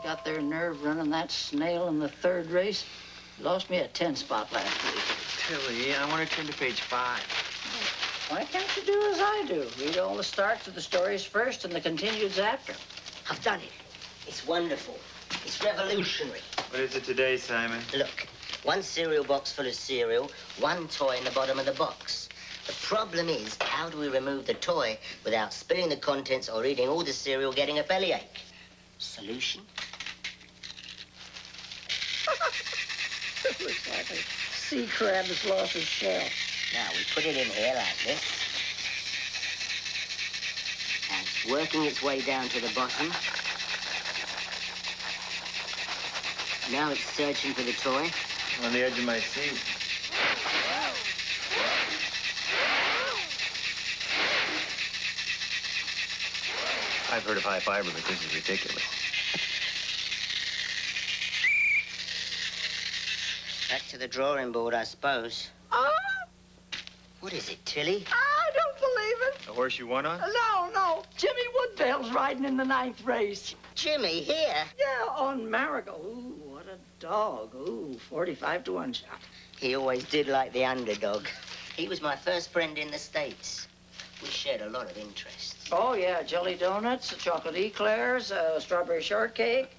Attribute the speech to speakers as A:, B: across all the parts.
A: got their nerve running that snail in the third race. Lost me a 10 spot last week.
B: Tillie, I want to turn to page 5.
A: Why can't you do as I do? Read all the starts of the stories first and the continueds after.
C: I've done it. It's wonderful. It's revolutionary.
B: What is it today, Simon?
C: Look, one cereal box full of cereal, one toy in the bottom of the box. The problem is, how do we remove the toy without spilling the contents or eating all the cereal, getting a bellyache? Solution?
A: Looks like a sea crab that's lost his shell.
C: Now, we put it in here like this. And it's working its way down to the bottom. Now it's searching for the toy.
B: On the edge of my seat. I've heard of high fiber, but this is ridiculous.
C: Back to the drawing board, I suppose.
A: Ah!
C: What is it, Tillie?
A: I don't believe it.
B: The horse you won on?
A: No. Jimmy Woodvale's riding in the 9th race.
C: Jimmy, here?
A: Yeah, on Marigold. Ooh, what a dog. Ooh, 45 to 1 shot.
C: He always did like the underdog. He was my first friend in the States. We shared a lot of interests.
A: Oh, yeah, jelly donuts, chocolate eclairs, strawberry shortcake.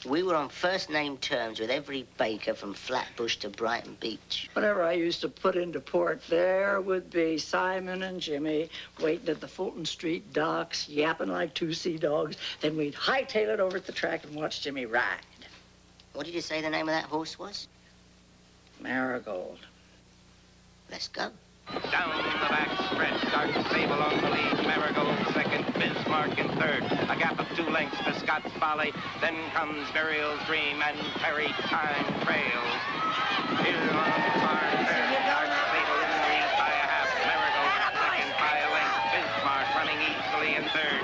C: We were on first-name terms with every baker from Flatbush to Brighton Beach.
A: Whenever I used to put into port, there would be Simon and Jimmy waiting at the Fulton Street docks, yapping like 2 sea dogs. Then we'd hightail it over at the track and watch Jimmy ride.
C: What did you say the name of that horse was?
A: Marigold.
C: Let's go.
D: Down the back stretch, Dark Sable on the lead, Marigold second, Bismarck in third. A gap of 2 lengths to Scott's Folly. Then comes Burial's Dream and Perry Time trails. Here on the far third, Dark Sable in the lead by a half. Marigold second by a length. Bismarck running easily in third.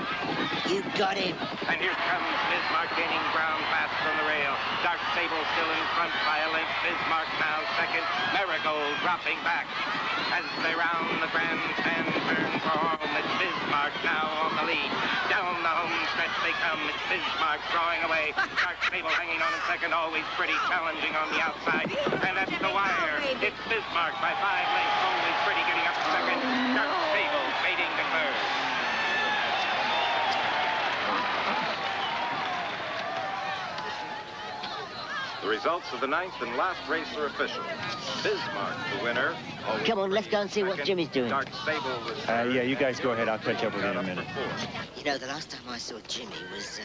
C: You got him.
D: And here comes Bismarck gaining ground fast from the rail. Dark Sable still in front by a length. Bismarck now second. Marigold dropping back. As they round the grandstand turn for home, it's Bismarck now on the lead. Down the home stretch they come. It's Bismarck drawing away. Dark Sable hanging on in second, always pretty challenging on the outside. And at the wire, it's Bismarck by 5 lengths, always pretty getting up to second. Dark Sable fading to third. The results of the 9th and last race are official. Bismarck, the winner.
C: Come on, let's go and see what Jimmy's doing.
D: Dark Sable was
B: Yeah, you guys go ahead. I'll catch up with you in a minute.
C: You know, the last time I saw Jimmy was,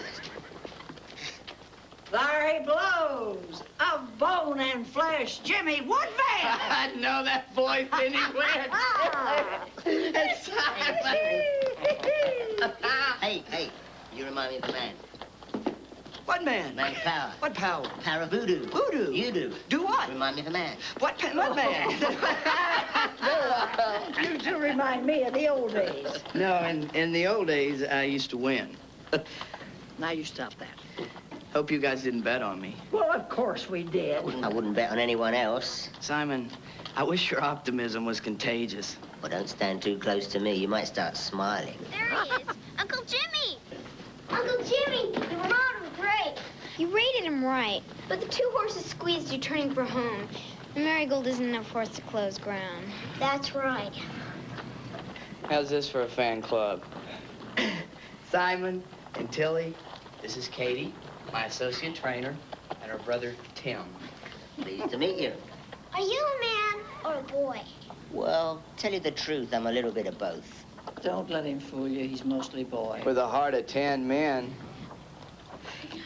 A: There he blows, of bone and flesh, Jimmy Woodvale.
E: I know that voice anywhere. It's
C: Hey, you remind me of a man.
E: What man?
C: Man power.
E: What power?
C: Power voodoo.
E: Voodoo?
C: You do.
E: Do what?
C: Remind me of a man.
E: What man?
A: You two remind me of the old days.
E: No, in the old days, I used to win.
A: Now you stop that.
E: Hope you guys didn't bet on me.
A: Well, of course we did.
C: I wouldn't bet on anyone else.
E: Simon, I wish your optimism was contagious.
C: Well, don't stand too close to me. You might start smiling.
F: There he is. Uncle Jimmy! Uncle Jimmy! The remote was great. You rated him right, but the 2 horses squeezed you turning for home. The Marigold isn't enough horse to close ground. That's right.
E: How's this for a fan club? Simon and Tillie, this is Katie, my associate trainer, and her brother, Tim.
C: Pleased to meet you.
F: Are you a man or a boy?
C: Well, tell you the truth, I'm a little bit of both.
A: Don't let him fool you. He's mostly boy.
E: With a heart of 10 men.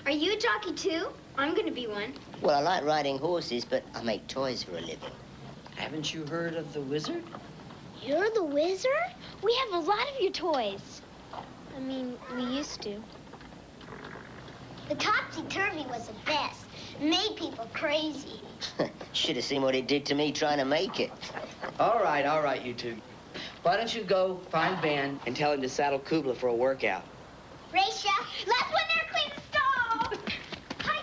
F: Are you a jockey too? I'm gonna be one.
C: Well, I like riding horses, but I make toys for a living.
A: Haven't you heard of the wizard?
F: You're the wizard? We have a lot of your toys. I mean, we used to. The topsy-turvy was the best. It made people crazy.
C: Should have seen what it did to me trying to make it.
E: All right, you two. Why don't you go find Ben and tell him to saddle Kubla for a workout?
F: Race ya. Let's win their clean stall. Hi,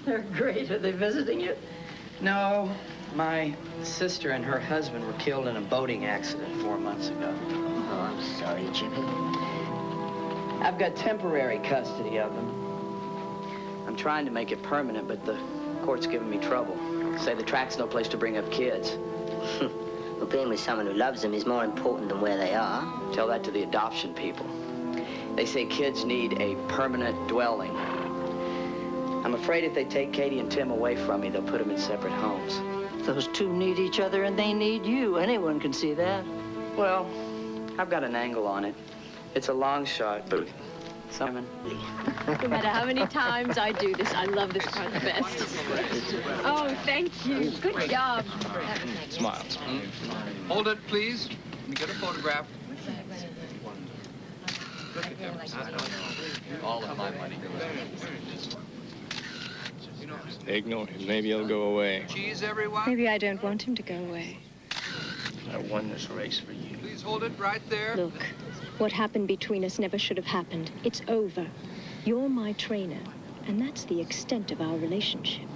A: They're great. Are they visiting you?
E: No, my sister and her husband were killed in a boating accident 4 months ago.
C: Oh, I'm sorry, Jimmy.
E: I've got temporary custody of him. I'm trying to make it permanent, but the court's giving me trouble. Say the track's no place to bring up kids.
C: Well, being with someone who loves them is more important than where they are.
E: Tell that to the adoption people. They say kids need a permanent dwelling. I'm afraid if they take Katie and Tim away from me, they'll put them in separate homes.
A: Those two need each other and they need you. Anyone can see that.
E: Well, I've got an angle on it. It's a long shot, but Simon.
G: No matter how many times I do this, I love this part the best. Oh, thank you. Good job.
H: Smiles. Hold it, please. Let me get a photograph. Look at him. All of my money goes.
B: Ignore him. Maybe he'll go away.
H: Cheese, everyone.
G: Maybe I don't want him to go away.
B: I won this race for you.
H: Please hold it right there.
G: Look, what happened between us never should have happened. It's over. You're my trainer, and that's the extent of our relationship.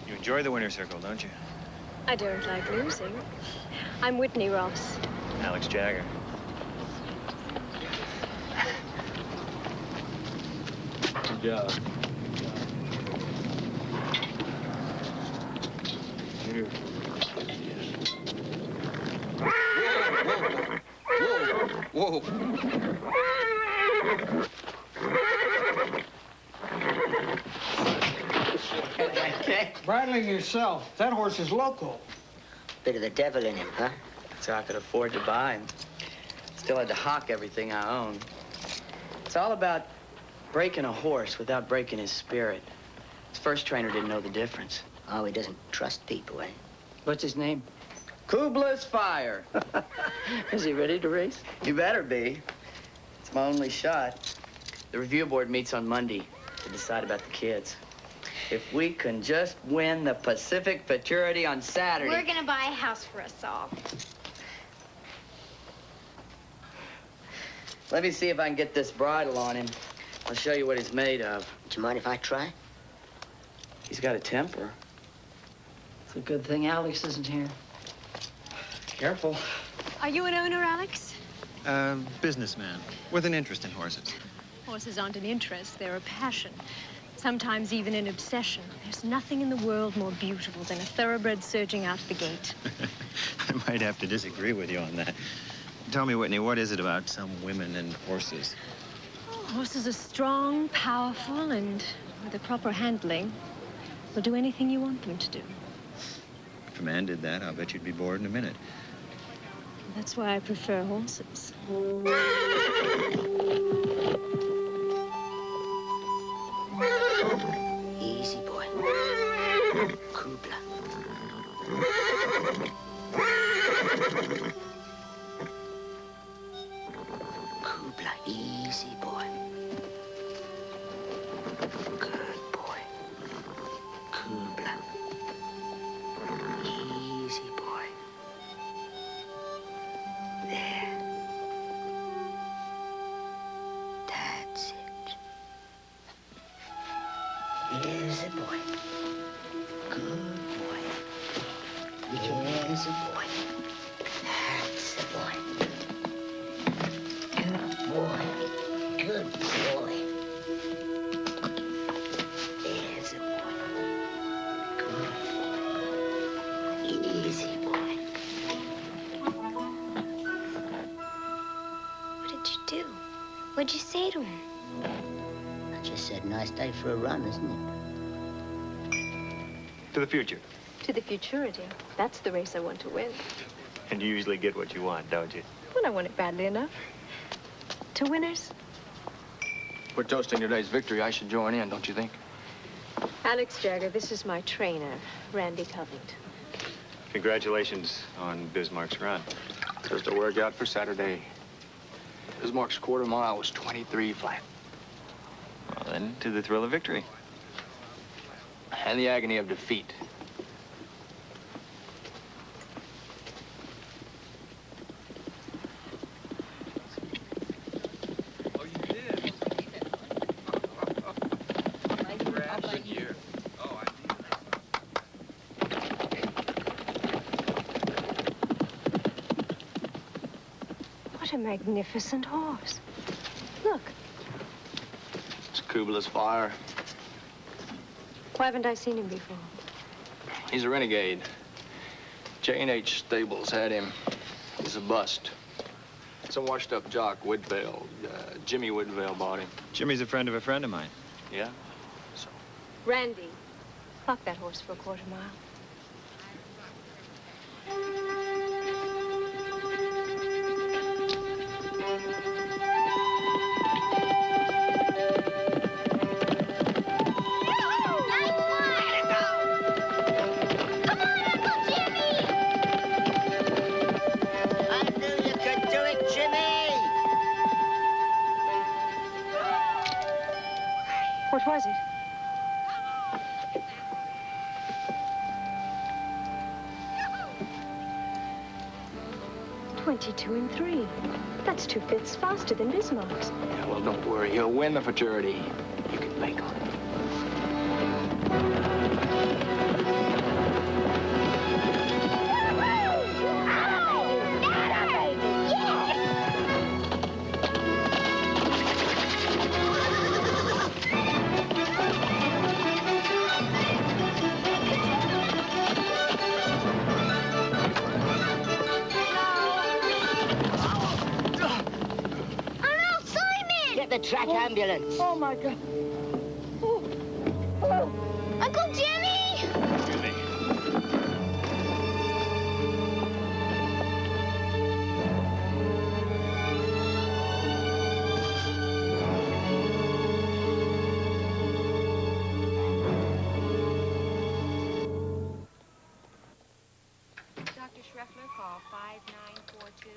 B: You enjoy the winner's circle, don't you?
G: I don't like losing. I'm Whitney Ross.
B: Alex Jagger. Good job. Here.
H: Whoa.
I: Bridling yourself. That horse is loco.
C: Bit of the devil in him, huh?
E: So I could afford to buy him. Still had to hock everything I own. It's all about breaking a horse without breaking his spirit. His first trainer didn't know the difference.
C: Oh, he doesn't trust people, eh?
A: What's his name?
E: Kubla's Fire.
A: Is he ready to race?
E: You better be. It's my only shot. The review board meets on Monday to decide about the kids. If we can just win the Pacific Futurity on Saturday.
F: We're gonna buy a house for us all.
E: Let me see if I can get this bridle on him. I'll show you what he's made of.
C: Do you mind if I try?
E: He's got a temper.
A: It's a good thing Alex isn't here.
E: Careful.
G: Are you an owner, Alex?
B: Businessman with an interest in horses.
G: Horses aren't an interest, they're a passion. Sometimes even an obsession. There's nothing in the world more beautiful than a thoroughbred surging out the gate.
B: I might have to disagree with you on that. Tell me, Whitney, what is it about some women and horses?
G: Oh, horses are strong, powerful, and with the proper handling, will do anything you want them to do.
B: If a man did that, I'll bet you'd be bored in a minute.
G: That's why I prefer horses.
C: Easy, boy. Kubla. Kubla, easy, boy. Good boy. Kubla. Easy, boy. There. That's it. Here's a boy. Good boy. Here's a boy. That's a boy. Good boy. Good boy. There's a boy. Good boy. Easy boy.
F: What did you do? What'd you say to him?
C: I just said nice day for a run, isn't it?
B: To the future.
G: To the futurity. That's the race I want to win.
B: And you usually get what you want, don't you?
G: Well, I want it badly enough. To winners.
H: We're toasting today's victory. I should join in, don't you think?
G: Alex Jagger, this is my trainer, Randy Covington.
B: Congratulations on Bismarck's run.
H: Just a workout for Saturday. Bismarck's quarter mile was 23 flat.
B: Well, then, to the thrill of victory.
H: And the agony of defeat. Oh, you did? Good year. Oh, I did.
G: What a magnificent horse. Look.
H: It's Kubla's Fire.
G: Why haven't I seen him before?
H: He's a renegade. J&H Stables had him. He's a bust. Some washed-up jock, Woodvale. Jimmy Woodvale bought him.
B: Jimmy's a friend of mine.
H: Yeah? So,
G: Randy, clock that horse for a quarter mile. What was it? "22 and 3. That's 2 fifths faster than Bismarck's.
H: yeah, well, don't worry. He'll win the futurity. You can bank on it.
C: Get the track ambulance.
A: Oh, my God.
F: Uncle Jimmy!
H: Jimmy.
J: Dr. Schreffler, call 5942.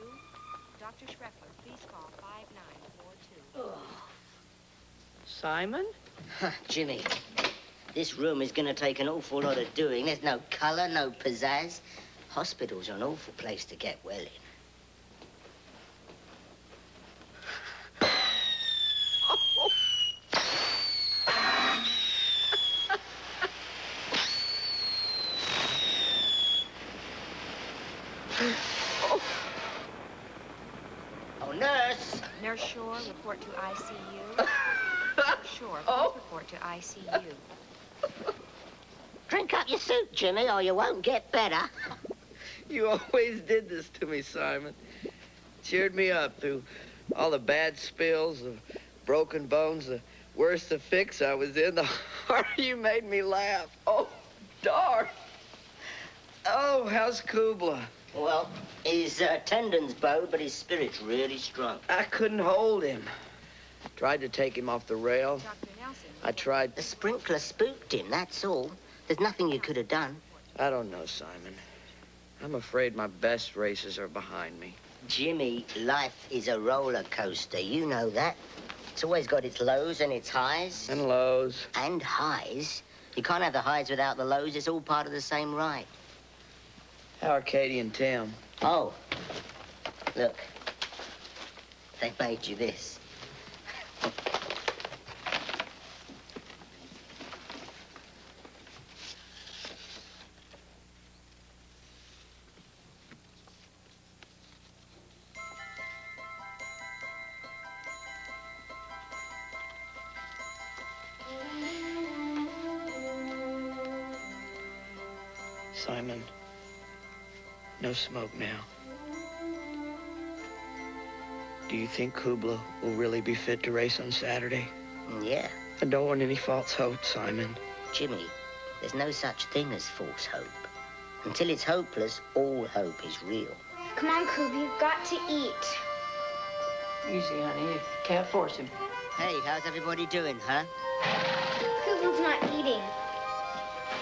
J: Dr. Schreffler, please call 5942.
E: Simon?
C: Jimmy, this room is going to take an awful lot of doing. There's no colour, no pizzazz. Hospital's an awful place to get well in. Oh, nurse!
J: Nurse Shore, report to ICU. Shore, please report to ICU.
C: Drink up your soup, Jimmy, or you won't get better.
E: You always did this to me, Simon. Cheered me up through all the bad spills, the broken bones, the worse the fix I was in, the harder you made me laugh. Oh, darn. Oh, how's Kubla?
C: Well, his tendons bowed, but his spirit's really strong.
E: I couldn't hold him. Tried to take him off the rail.
J: Dr. Nelson.
E: I tried.
C: The sprinkler spooked him, that's all. There's nothing you could have done.
E: I don't know, Simon. I'm afraid my best races are behind me.
C: Jimmy, life is a roller coaster. You know that. It's always got its lows and its highs.
E: And lows.
C: And highs. You can't have the highs without the lows. It's all part of the same ride.
E: How are Katie and Tim?
C: Oh, look. They made you this.
E: Simon, no smoke now. Do you think Kubla will really be fit to race on Saturday?
C: Yeah.
E: I don't want any false hope, Simon.
C: Jimmy, there's no such thing as false hope. Until it's hopeless, all hope is real.
F: Come on, Coob, you've got to eat.
A: Easy, honey. You can't force him.
C: Hey, how's everybody doing, huh?
F: Cooper's not eating.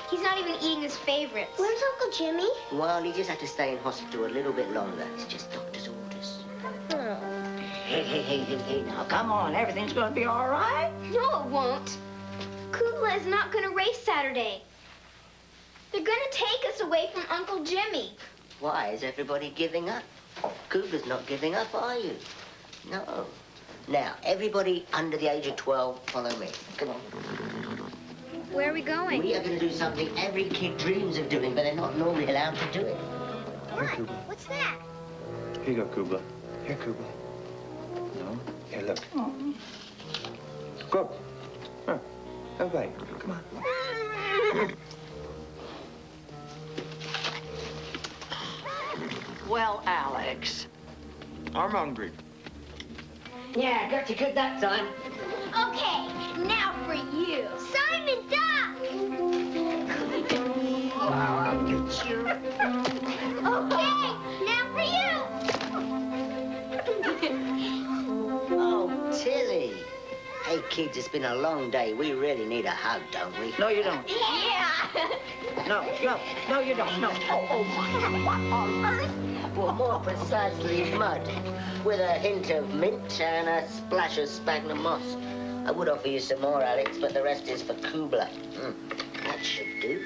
F: He's not even eating his favorites. Where's Uncle Jimmy?
C: Well, he just had to stay in hospital a little bit longer. It's just doctor's orders. Hey,
A: Now, come on. Everything's going to be all right.
F: No, it won't. Kubla is not going to race Saturday. They're going to take us away from Uncle Jimmy.
C: Why is everybody giving up? Cooper's not giving up, are you? No. Now, everybody under the age of 12, follow me. Come on.
F: Where are we going?
C: We are going to do something every kid dreams of doing, but they're not normally allowed to do it.
F: What? What's that?
B: Here you go, Kubla.
E: Here, Kubla.
B: Here, look. Go. Everybody, come on.
A: Well, Alex.
B: I'm hungry.
C: Yeah, got you good that time.
F: Okay, now for you. Simon, Duck!
A: I'll get you.
F: Okay, now for you.
C: Oh, Tillie. Hey, kids, it's been a long day. We really need a hug, don't we?
A: No, you don't.
F: Yeah.
A: No, you don't. No. Oh, my.
C: Well, more precisely, mud. With a hint of mint and a splash of sphagnum moss. I would offer you some more, Alex, but the rest is for Kubla. That should do.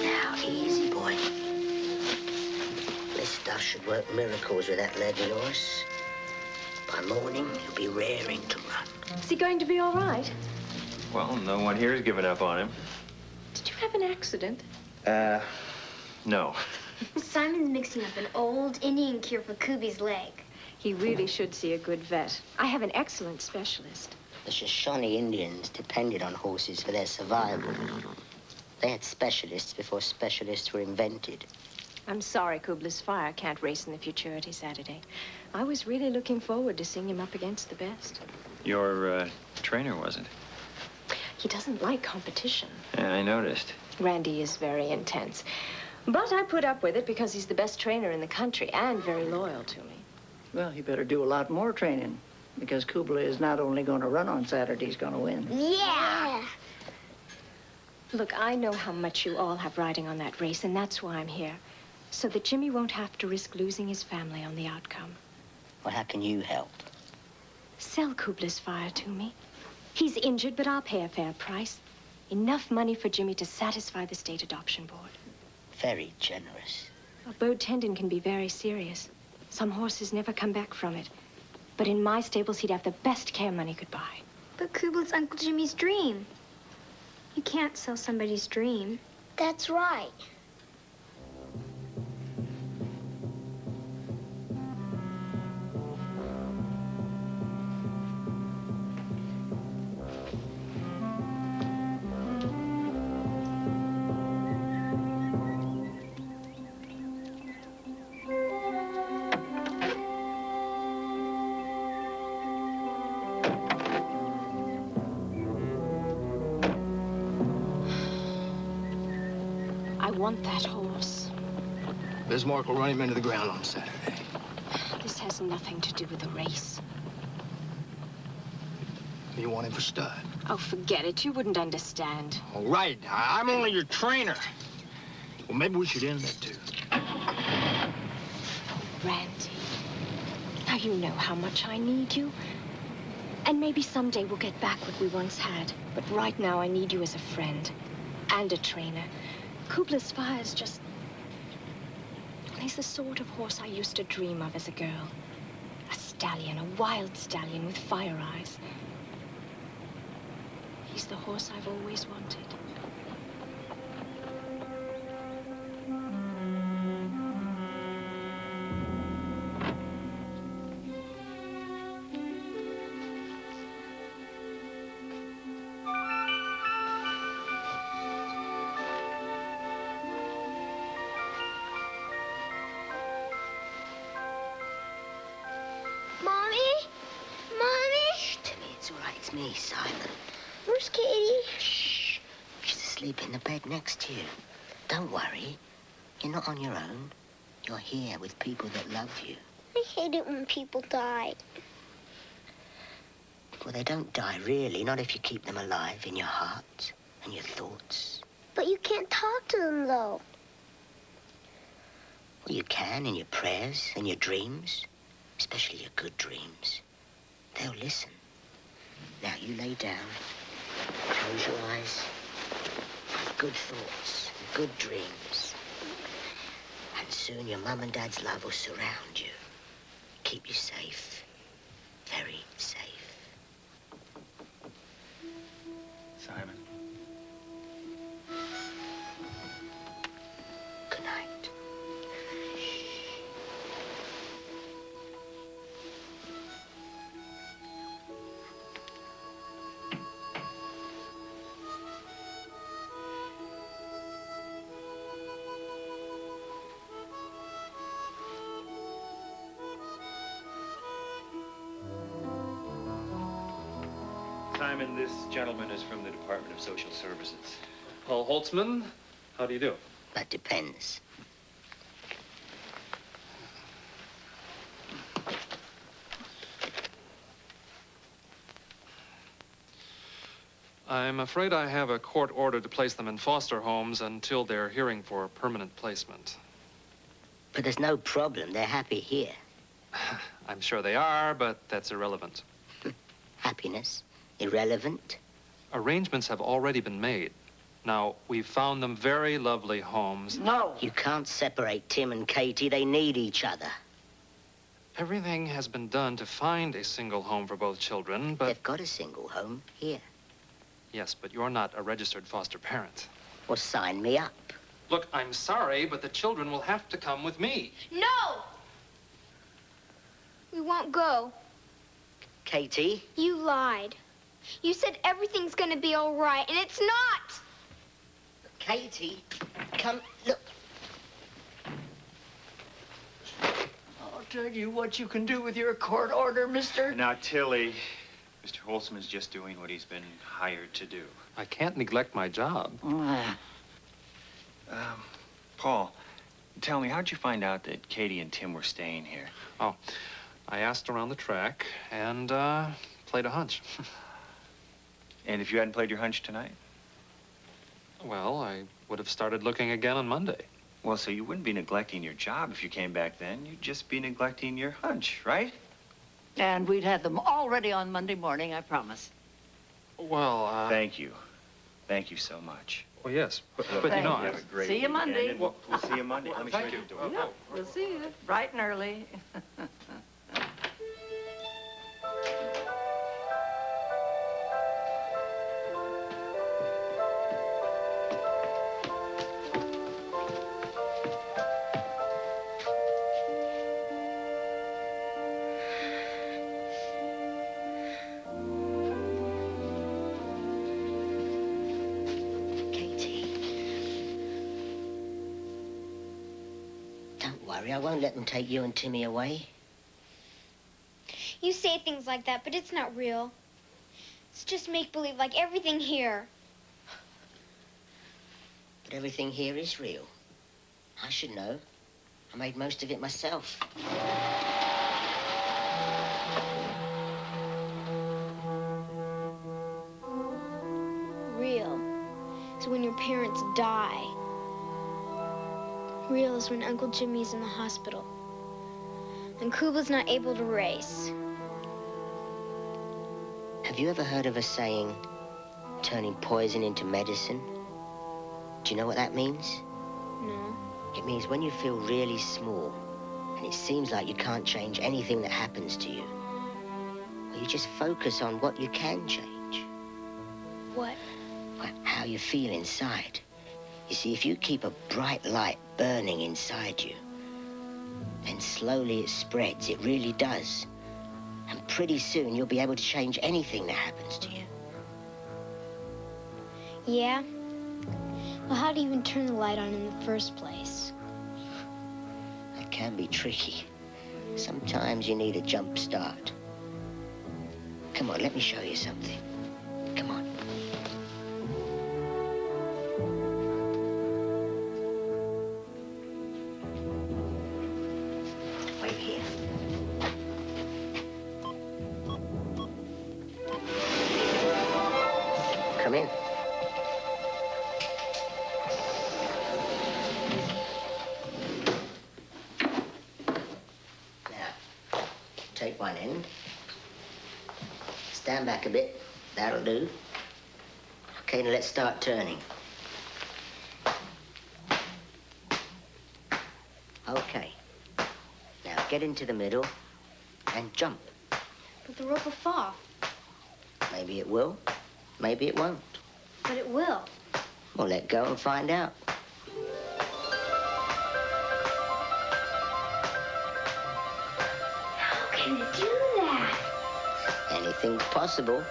C: Now, easy, boy. This stuff should work miracles with that leg of yours. By morning, you'll be raring to run.
G: Is he going to be all right?
B: Well, no one here has given up on him.
G: Did you have an accident?
B: No.
F: Simon's mixing up an old Indian cure for Kubi's leg.
G: He really should see a good vet. I have an excellent specialist.
C: The Shoshone Indians depended on horses for their survival. They had specialists before specialists were invented.
G: I'm sorry Kubla's Fire can't race in the Futurity Saturday. I was really looking forward to seeing him up against the best.
B: Your trainer wasn't.
G: He doesn't like competition.
B: Yeah, I noticed.
G: Randy is very intense. But I put up with it because he's the best trainer in the country and very loyal to me.
A: Well, he better do a lot more training because Kubla is not only going to run on Saturday, he's going to win.
F: Yeah.
G: Look, I know how much you all have riding on that race, and that's why I'm here. So that Jimmy won't have to risk losing his family on the outcome.
C: Well, how can you help?
G: Sell Kubla's Fire to me. He's injured, but I'll pay a fair price. Enough money for Jimmy to satisfy the state adoption board.
C: Very generous.
G: A bowed tendon can be very serious. Some horses never come back from it. But in my stables, he'd have the best care money could buy.
F: But Kubla's Uncle Jimmy's dream. You can't sell somebody's dream. That's right.
G: I want that horse.
H: Bismarck will run him into the ground on Saturday.
G: This has nothing to do with the race.
H: You want him for stud?
G: Oh, forget it. You wouldn't understand.
H: All right, I'm only your trainer. Well, maybe we should end that, too.
G: Randy, now you know how much I need you. And maybe someday we'll get back what we once had. But right now I need you as a friend and a trainer. Kubla's Fire is just... He's the sort of horse I used to dream of as a girl. A stallion, a wild stallion with fire eyes. He's the horse I've always wanted.
C: It's me, Simon.
F: Where's Katie?
C: Shh. She's asleep in the bed next to you. Don't worry. You're not on your own. You're here with people that love you.
F: I hate it when people die.
C: Well, they don't die, really. Not if you keep them alive in your heart and your thoughts.
F: But you can't talk to them, though.
C: Well, you can in your prayers and your dreams. Especially your good dreams. They'll listen. Now, you lay down, close your eyes, have good thoughts and good dreams. And soon your mum and dad's love will surround you, keep you safe, very safe.
B: Simon.
C: Good night.
K: Simon, this gentleman is from the Department of Social Services.
L: Paul Holtzman, how do you do?
C: That depends.
L: I'm afraid I have a court order to place them in foster homes until they're hearing for permanent placement.
C: But there's no problem. They're happy here.
L: I'm sure they are, but that's irrelevant.
C: Happiness? Irrelevant?
L: Arrangements have already been made. Now, we've found them very lovely homes.
A: No.
C: You can't separate Tim and Katie. They need each other.
L: Everything has been done to find a single home for both children, but...
C: They've got a single home here.
L: Yes, but you're not a registered foster parent.
C: Well, sign me up.
L: Look, I'm sorry, but the children will have to come with me.
F: No! We won't go.
C: Katie?
F: You lied. You said everything's gonna be all right, and it's not!
C: Katie, come, look.
A: I'll tell you what you can do with your court order, mister.
K: Now, Tillie, Mr. Holtzman's just doing what he's been hired to do.
L: I can't neglect my job.
K: Paul, tell me, how'd you find out that Katie and Tim were staying here?
L: Oh, I asked around the track and played a hunch.
K: And if you hadn't played your hunch tonight?
L: Well, I would have started looking again on Monday.
K: Well, so you wouldn't be neglecting your job if you came back then. You'd just be neglecting your hunch, right?
A: And we'd have them all ready on Monday morning, I promise.
L: Well,
K: Thank you. Thank you so much.
L: Well, yes, but
K: Look,
L: you know,
K: have a great
A: See you
K: weekend,
A: Monday.
K: and we'll see you Monday. Let me show
L: thank
K: you
L: you.
K: the door.
A: Yeah, we'll see you bright and early.
C: Don't worry, I won't let them take you and Timmy away.
F: You say things like that, but it's not real. It's just make-believe, like everything here.
C: But everything here is real. I should know. I made most of it myself.
F: Real is when your parents die. Real is when Uncle Jimmy's in the hospital. And Kuba's not able to race.
C: Have you ever heard of a saying, turning poison into medicine? Do you know what that means?
F: No.
C: It means when you feel really small and it seems like you can't change anything that happens to you, well, you just focus on what you can change.
F: What?
C: Well, how you feel inside. You see, if you keep a bright light burning inside you, then slowly it spreads. It really does. And pretty soon you'll be able to change anything that happens to you.
F: Yeah? Well, how do you even turn the light on in the first place?
C: That can be tricky. Sometimes you need a jump start. Come on, let me show you something. Come on. Wait here. Come in. Now, take one end. Stand back a bit. That'll do. Okay, now let's start turning. Okay. Now get into the middle and jump.
F: But the rope will fall.
C: Maybe it will, maybe it won't.
F: But it will.
C: Well, let go and find out.
F: How can you do that?
C: Anything's possible.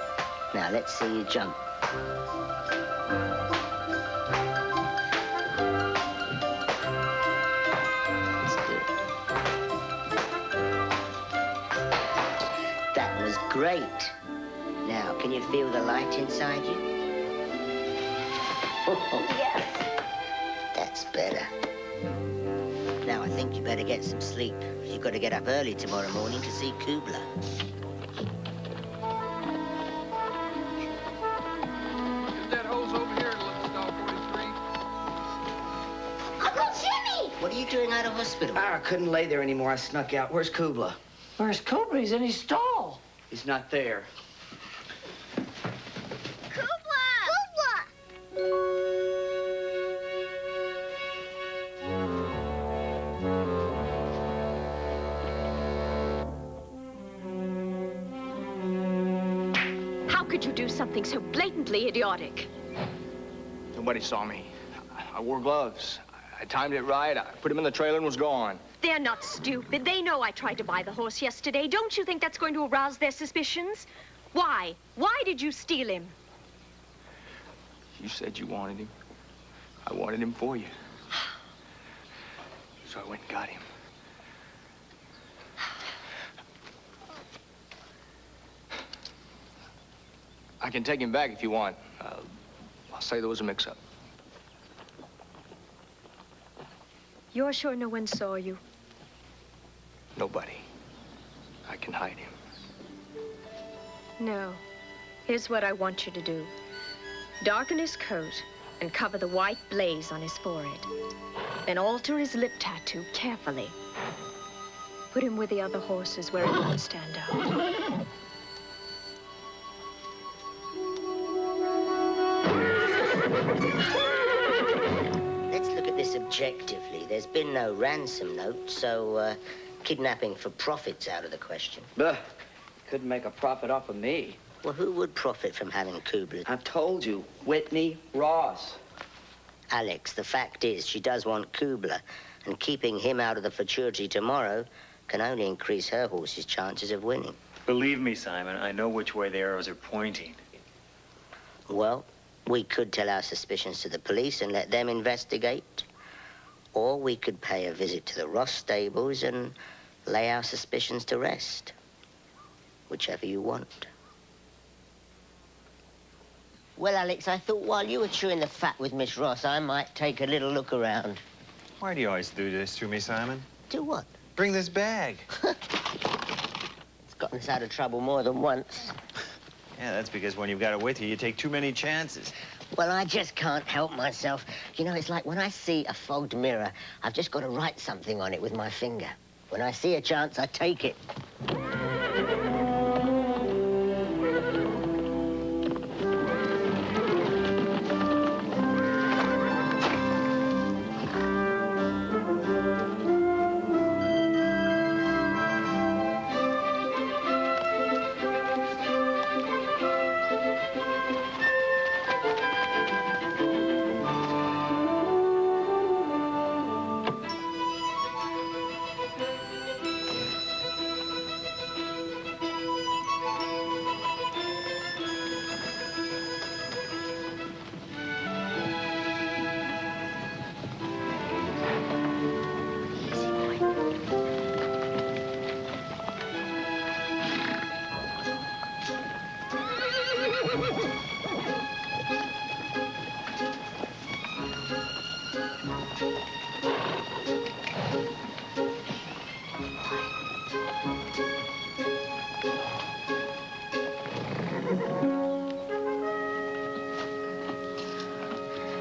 C: Now let's see you jump. That's good. That was great. Now, can you feel the light inside you? Yes. That's better. Now, I think you better get some sleep. You've got to get up early tomorrow morning to see Kubla.
H: That hose over here to look stall 43.
F: Uncle Jimmy!
C: What are you doing out of hospital?
E: I couldn't lay there anymore. I snuck out. Where's Kubla?
A: Where's Kubla? He's in his stall.
E: He's not there.
F: Kubla! Kubla!
G: How could you do something so blatantly idiotic?
H: Nobody saw me. I wore gloves. I timed it right. I put him in the trailer and was gone.
G: They're not stupid. They know I tried to buy the horse yesterday. Don't you think that's going to arouse their suspicions? Why? Why did you steal him?
H: You said you wanted him. I wanted him for you. So I went and got him. I can take him back if you want. I'll say there was a mix-up.
G: You're sure no one saw you?
H: Nobody. I can hide him.
G: No. Here's what I want you to do. Darken his coat and cover the white blaze on his forehead. Then alter his lip tattoo carefully. Put him with the other horses where it won't stand out.
C: Let's look at this objectively. There's been no ransom note, so kidnapping for profit's out of the question.
E: Bah, couldn't make a profit off of me.
C: Well, who would profit from having Kubla?
E: I told you, Whitney Ross.
C: Alex, the fact is, she does want Kubla, and keeping him out of the futurity tomorrow can only increase her horse's chances of winning.
K: Believe me, Simon, I know which way the arrows are pointing.
C: Well, we could tell our suspicions to the police and let them investigate. Or we could pay a visit to the Ross stables and lay our suspicions to rest. Whichever you want. Well, Alex, I thought while you were chewing the fat with Miss Ross, I might take a little look around.
K: Why do you always do this to me, Simon?
C: Do what?
K: Bring this bag.
C: It's gotten us out of trouble more than once.
K: Yeah, that's because when you've got it with you, you take too many chances.
C: Well, I just can't help myself. You know, it's like when I see a fogged mirror, I've just got to write something on it with my finger. When I see a chance, I take it.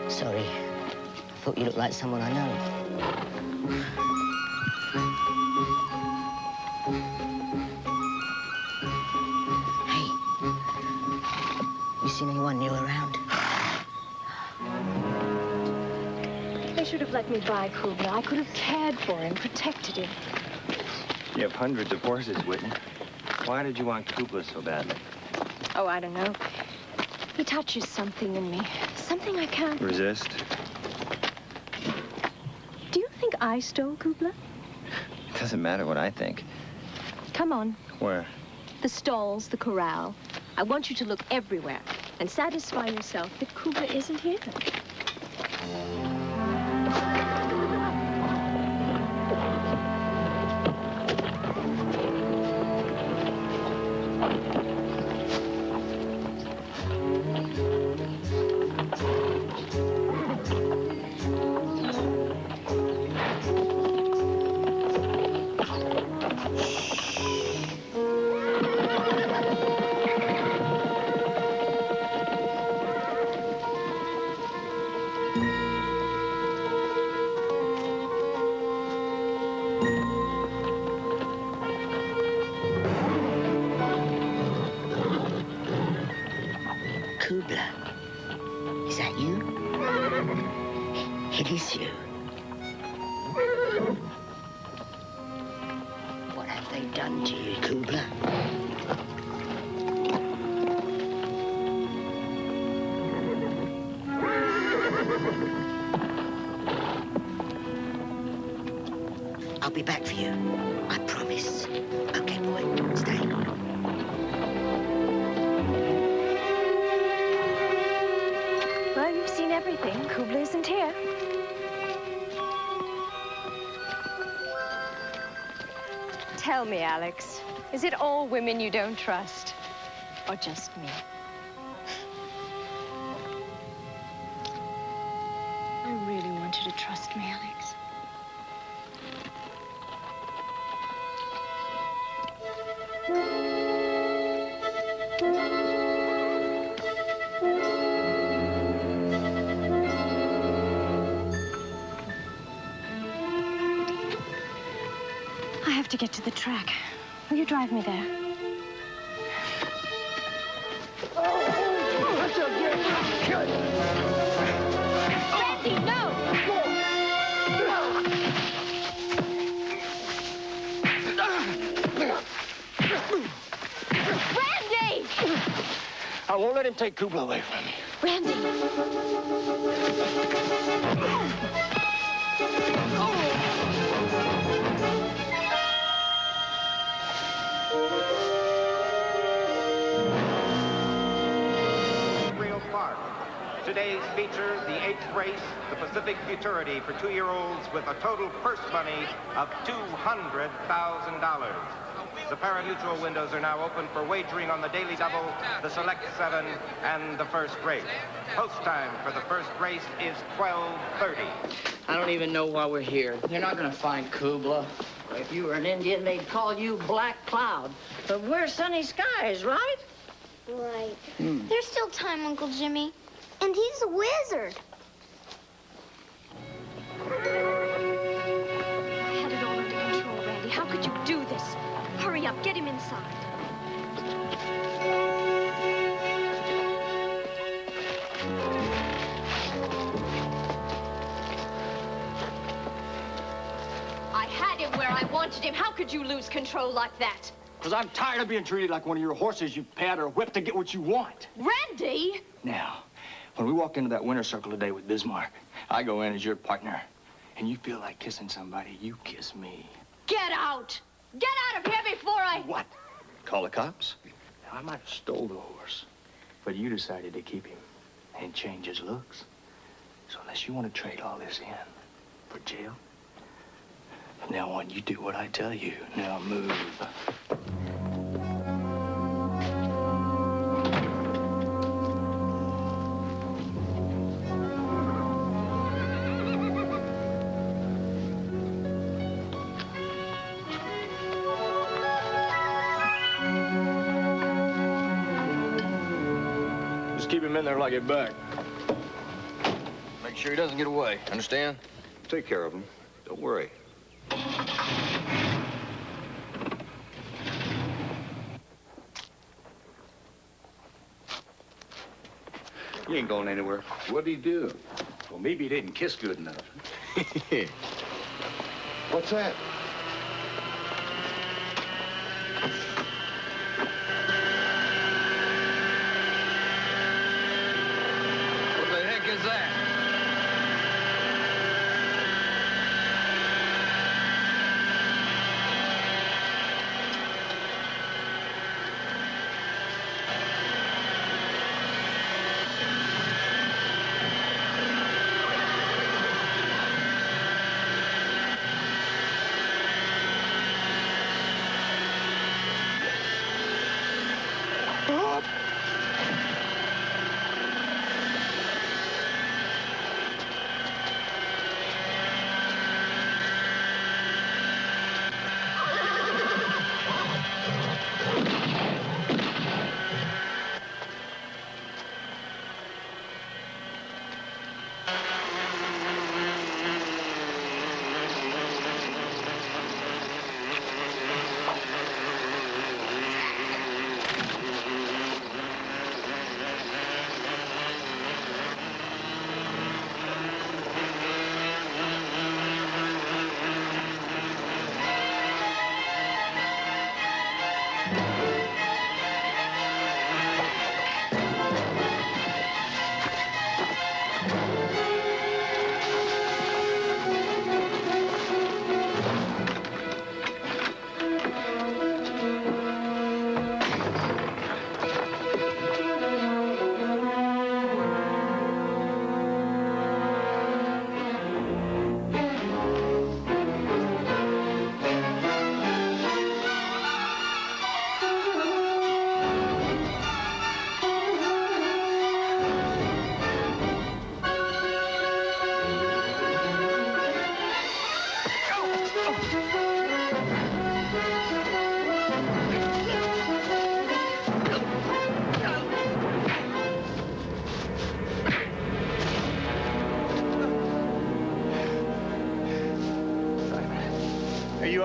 C: Sorry. I thought you looked like someone I know. Hey. You seen anyone new around?
G: They should have let me buy Kubla. I could have cared for him, protected him.
K: You have hundreds of horses, Whitney. Why did you want Kubla so badly?
G: Oh, I don't know. He touches something in me. Something I can't...
K: Resist?
G: Do you think I stole Kubla?
K: It doesn't matter what I think.
G: Come on.
K: Where?
G: The stalls, the corral. I want you to look everywhere and satisfy yourself that Kubla isn't here.
C: Kubla. Is that you? It is you. What have they done to you, Kubla? I'll be back for you. I promise. Okay, boy. Stay.
G: Well, you've seen everything. Kubla isn't here. Tell me, Alex, is it all women you don't trust? Or just me? I really want you to trust me, Alex. I have to get to the track. Will you drive me there? Randy, no! Randy!
H: I won't let him take Kubla away from me.
G: Randy!
D: Real Park. Today's feature, the 8th race, the Pacific Futurity for 2-year-olds with a total purse money of $200,000. The pari-mutuel windows are now open for wagering on the Daily Double, the Select 7, and the first race. Post time for the first race is 12:30.
E: I don't even know why we're here. You're not gonna find Kubla.
A: If you were an Indian, they'd call you Black Cloud. But we're Sunny Skies, right?
F: Right. There's still time, Uncle Jimmy. And he's a wizard.
G: I had it all under control, Randy. How could you do this? Hurry up, get him inside. I had him where I wanted him. How could you lose control like that?
H: Because I'm tired of being treated like one of your horses you pad or whip to get what you want.
G: Randy!
H: Now, when we walk into that winner's circle today with Bismarck, I go in as your partner, and you feel like kissing somebody, you kiss me.
G: Get out! Get out of here before I...
H: What? Call the cops? Now, I might have stole the horse, but you decided to keep him and change his looks. So unless you want to trade all this in for jail, from now on, you do what I tell you. Now move. Just keep him in there till I get back. Make sure he doesn't get away. Understand?
M: Take care of him. Don't worry.
N: He ain't going anywhere.
M: What'd he do?
N: Well, maybe he didn't kiss good enough.
M: What's that?
H: What the heck is that?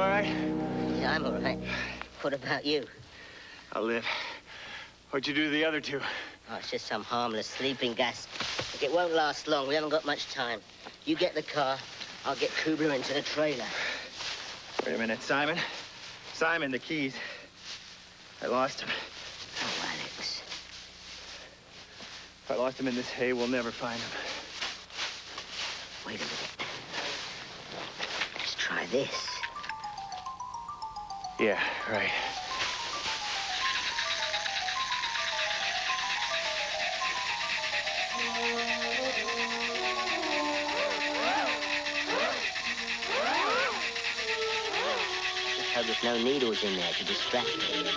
B: all right?
C: Yeah, I'm all right. What about you?
B: I'll live. What'd you do to the other two?
C: Oh, it's just some harmless sleeping gas. Look, it won't last long. We haven't got much time. You get the car. I'll get Kubler into the trailer.
B: Wait a minute, Simon. Simon, the keys. I lost them.
C: Oh, Alex.
B: If I lost them in this hay, we'll never find them.
C: Wait a minute. Let's try this.
B: Yeah, right.
C: Just hope there's no needles in there to distract me.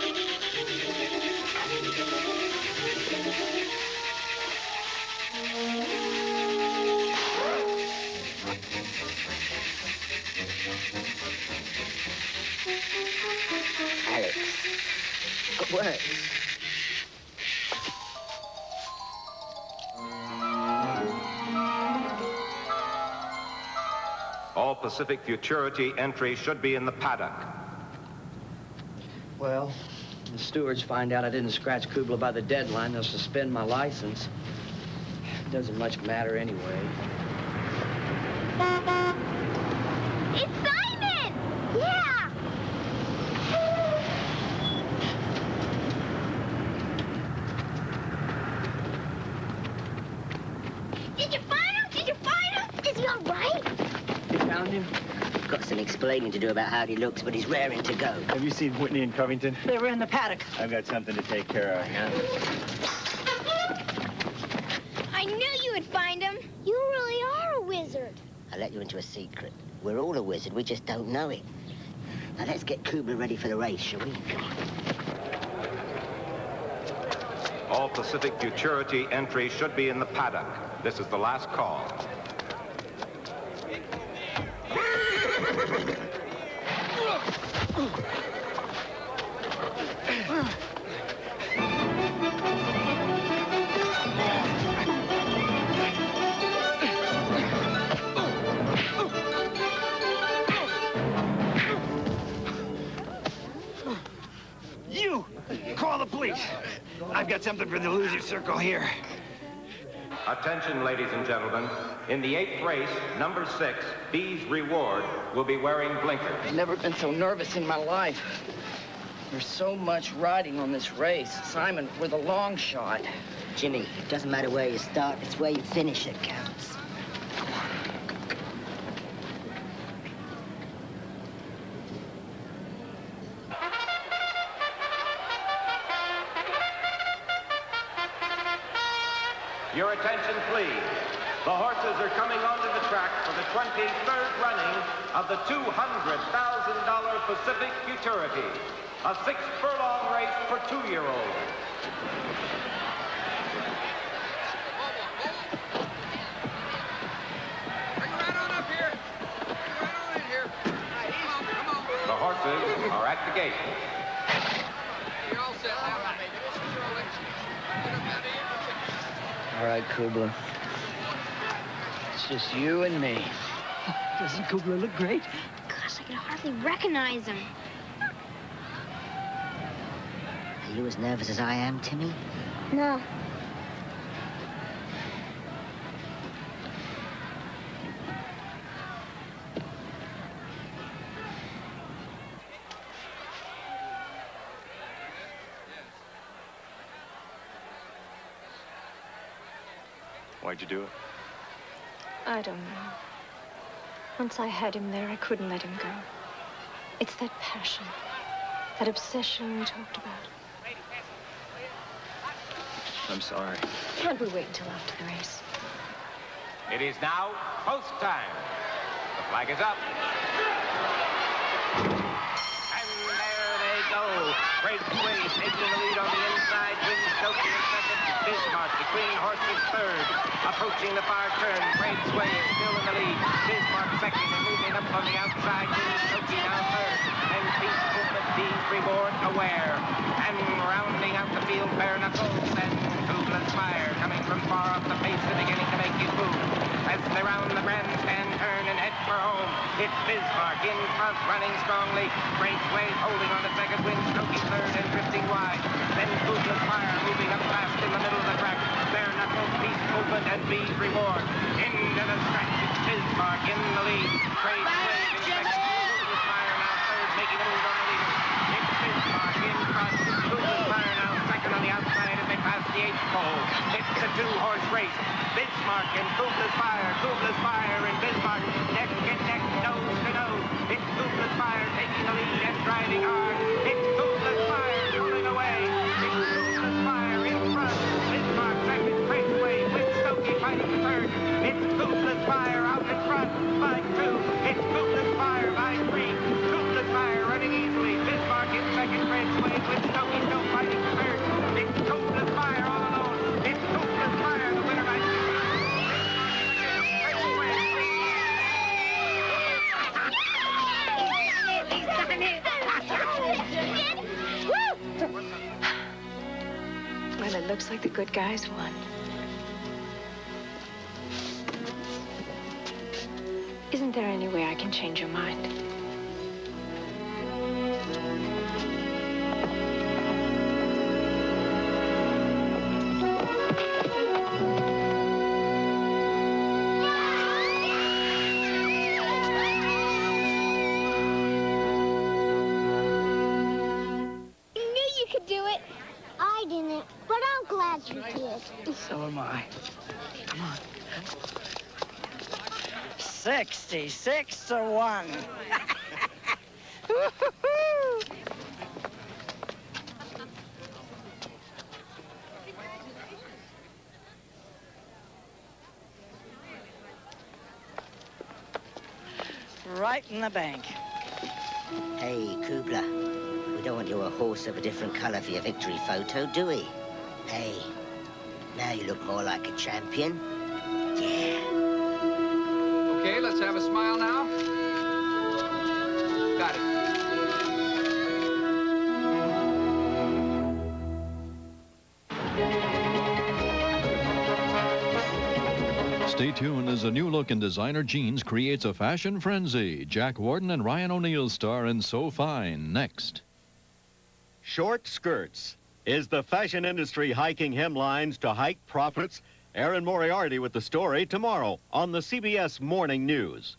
C: Alex, it works.
O: All Pacific Futurity entries should be in the paddock.
E: Well, the stewards find out I didn't scratch Kubler by the deadline, they'll suspend my license. Doesn't much matter anyway.
F: It's Simon! Yeah! Did you find him? Did you find him? Is he all right?
E: You found him?
C: Got some explaining to do about how he looks, but he's raring to go.
B: Have you seen Whitney and Covington?
A: They were in the paddock.
B: I've got something to take care of, yeah?
F: I knew you would find him. You really are a wizard.
C: I'll let you into a secret. We're all a wizard, we just don't know it. Now let's get Kubler ready for the race, shall we? Come on.
O: All Pacific Futurity entries should be in the paddock. This is the last call.
B: You! Call the police. I've got something for the loser circle here.
O: Attention, ladies and gentlemen. In the 8th race, number 6, B's Reward, will be wearing blinkers.
E: I've never been so nervous in my life. There's so much riding on this race. Simon, we're the long shot.
C: Jimmy, it doesn't matter where you start, it's where you finish that counts.
O: Your attention, please. The horses are coming onto the track for the 23rd running of the $200,000 Pacific Futurity, a 6-furlong race for 2-year-olds. The horses are at the gate.
E: All right, Kubler. It's just you and me.
A: Doesn't Kubler look great?
F: Gosh, I can hardly recognize him.
C: Are you as nervous as I am, Timmy?
F: No.
K: Why'd you do it?
G: I don't know. Once I had him there, I couldn't let him go. It's that passion, that obsession we talked about.
B: I'm sorry.
G: Can't we wait until after the race?
O: It is now post time. The flag is up.
D: And there they go. Breakaway taking the lead on the inside. Wins Stokey in second. Bismarck, the green horse, is third. Approaching the far turn. Breakaway is still in the lead. Bismarck second and moving up on the outside. Wins Stokey now third. And Peaceful but B's Reward aware. And rounding out the field, Bare Knuckles and Kubler's Fire coming from far off the pace and beginning to make you move. As they round the grandstand turn and head for home. It's Bismarck in front, running strongly. Braithwaite holding on the second win, Stokey third and drifting wide. Then Toothless Fire moving up fast in the middle of the track. Bare Knuckle, Peace Movement, and Bead Reward. Into the stretch, it's Bismarck in the lead. Braithwaite in second. Toothless Fire now third, making a move on the leader. It's Bismarck in front. Toothless Fire now second on the outside as they pass the 8th pole. It's a two-horse race. Bismarck and Toothless Fire. Toothless Fire and Bismarck. Neck and neck, nose to nose. It's Toothless Fire taking the lead and driving hard. It's Toothless Fire pulling away. It's Toothless Fire in front. Bismarck second, Braithwaite with Stokey fighting the third. It's Toothless Fire out in front by 2. It's Toothless Fire by 3. Toothless Fire running easily. Bismarck in second, Braithwaite with Stokey still fighting the third. It's Toothless Fire all alone. It's Toothless Fire, the winner by 6.
G: Well, it looks like the good guys won. Isn't there any way I can change your mind?
F: I didn't, but I'm glad you did.
A: So am I. Come on. 66 to 1. Right in the bank.
C: Hey, Kubla. We don't want you a horse of a different color for your victory photo, do we? Hey, now you look more like a champion. Yeah.
P: Okay, let's have a smile now. Got it.
Q: Stay tuned as a new look in designer jeans creates a fashion frenzy. Jack Warden and Ryan O'Neal star in So Fine next.
R: Short skirts. Is the fashion industry hiking hemlines to hike profits? Aaron Moriarty with the story tomorrow on the CBS Morning News.